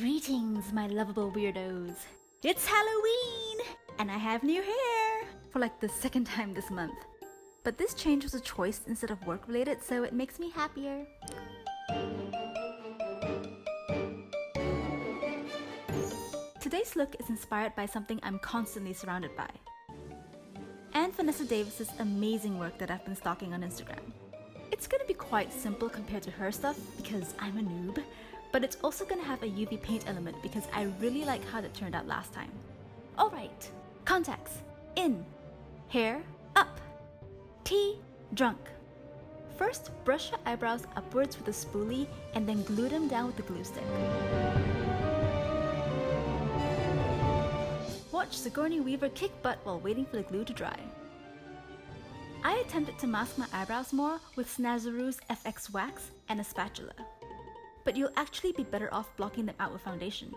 Greetings, my lovable weirdos. It's Halloween! And I have new hair! For like the second time this month. But this change was a choice instead of work-related, so it makes me happier. Today's look is inspired by something I'm constantly surrounded by. And Vanessa Davis's amazing work that I've been stalking on Instagram. It's gonna be quite simple compared to her stuff because I'm a noob, but it's also gonna have a UV paint element because I really like how that turned out last time. Alright, contacts, in, hair, up, tea, drunk. First, brush your eyebrows upwards with a spoolie and then glue them down with the glue stick. Watch Sigourney Weaver kick butt while waiting for the glue to dry. I attempted to mask my eyebrows more with Snazaroo's FX Wax and a spatula. But you'll actually be better off blocking them out with foundation,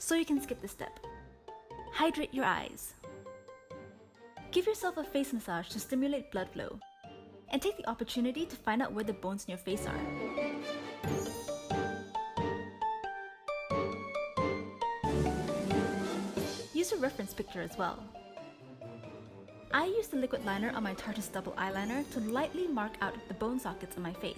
so you can skip this step. Hydrate your eyes. Give yourself a face massage to stimulate blood flow, and take the opportunity to find out where the bones in your face are. Use a reference picture as well. I used the liquid liner on my Tarte's double eyeliner to lightly mark out the bone sockets on my face.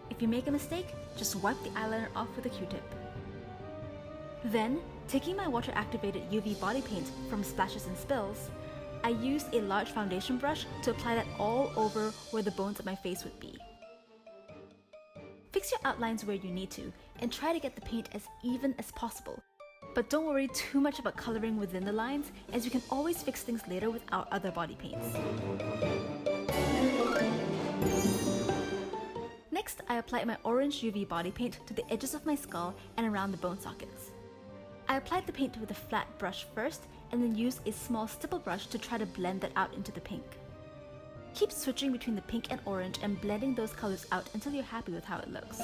If you make a mistake, just wipe the eyeliner off with a Q-tip. Then, taking my water-activated UV body paint from Splashes and Spills, I used a large foundation brush to apply that all over where the bones of my face would be. Fix your outlines where you need to, and try to get the paint as even as possible. But don't worry too much about coloring within the lines, as you can always fix things later with our other body paints. Next, I applied my orange UV body paint to the edges of my skull and around the bone sockets. I applied the paint with a flat brush first, and then used a small stipple brush to try to blend that out into the pink. Keep switching between the pink and orange and blending those colors out until you're happy with how it looks.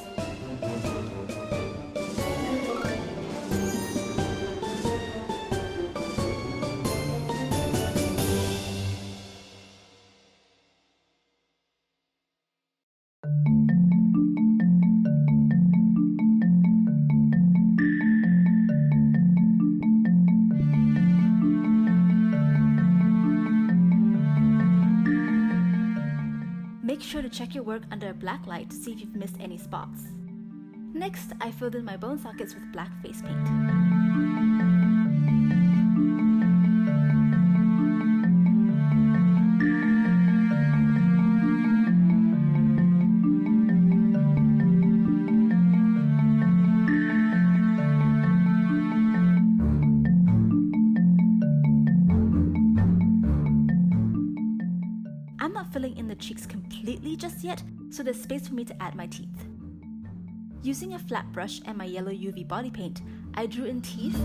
Make sure to check your work under a black light to see if you've missed any spots. Next, I filled in my bone sockets with black face paint. I'm not filling in the cheeks completely just yet, so there's space for me to add my teeth. Using a flat brush and my yellow UV body paint, I drew in teeth,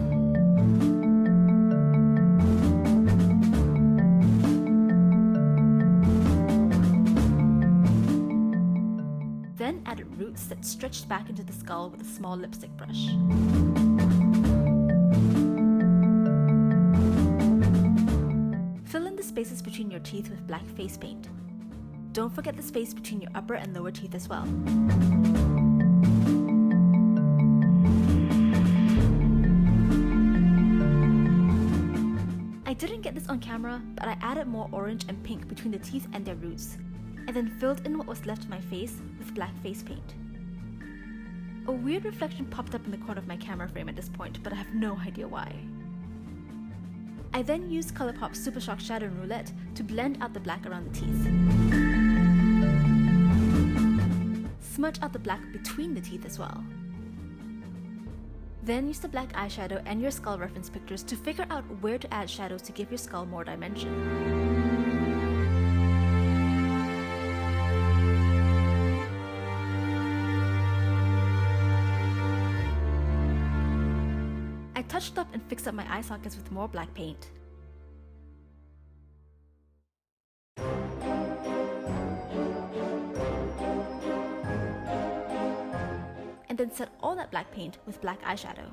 then added roots that stretched back into the skull with a small lipstick brush. Fill in the spaces between your teeth with black face paint. Don't forget the space between your upper and lower teeth as well. I didn't get this on camera, but I added more orange and pink between the teeth and their roots, and then filled in what was left of my face with black face paint. A weird reflection popped up in the corner of my camera frame at this point, but I have no idea why. I then used Colourpop's Super Shock Shadow Roulette to blend out the black around the teeth. Smudge out the black between the teeth as well. Then use the black eyeshadow and your skull reference pictures to figure out where to add shadows to give your skull more dimension. I touched up and fixed up my eye sockets with more black paint. And then set all that black paint with black eyeshadow.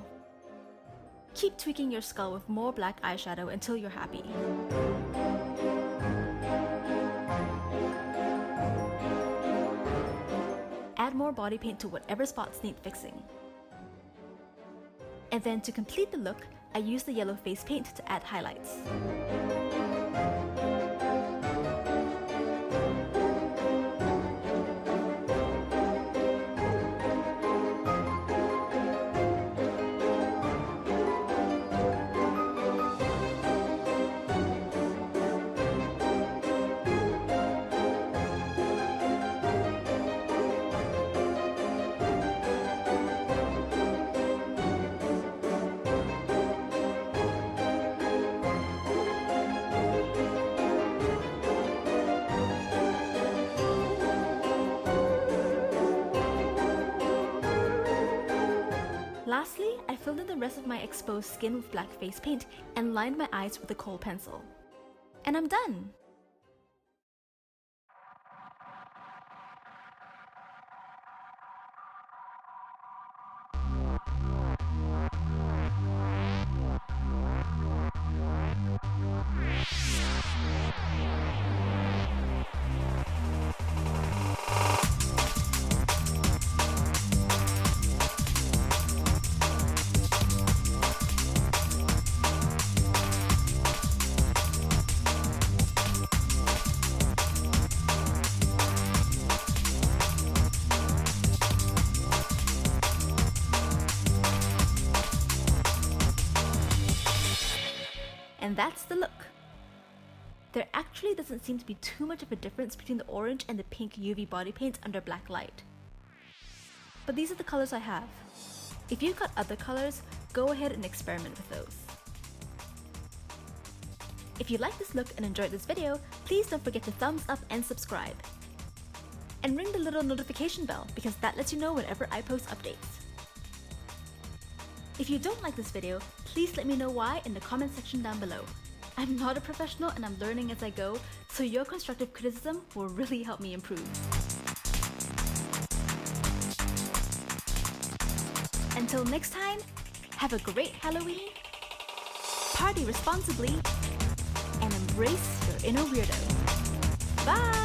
Keep tweaking your skull with more black eyeshadow until you're happy. Add more body paint to whatever spots need fixing. And then to complete the look, I use the yellow face paint to add highlights. Lastly, I filled in the rest of my exposed skin with black face paint and lined my eyes with a kohl pencil. And I'm done! And that's the look. There actually doesn't seem to be too much of a difference between the orange and the pink UV body paint under black light. But these are the colors I have. If you've got other colors, go ahead and experiment with those. If you like this look and enjoyed this video, please don't forget to thumbs up and subscribe. And ring the little notification bell because that lets you know whenever I post updates. If you don't like this video, please let me know why in the comment section down below. I'm not a professional and I'm learning as I go, so your constructive criticism will really help me improve. Until next time, have a great Halloween, party responsibly, and embrace your inner weirdo. Bye!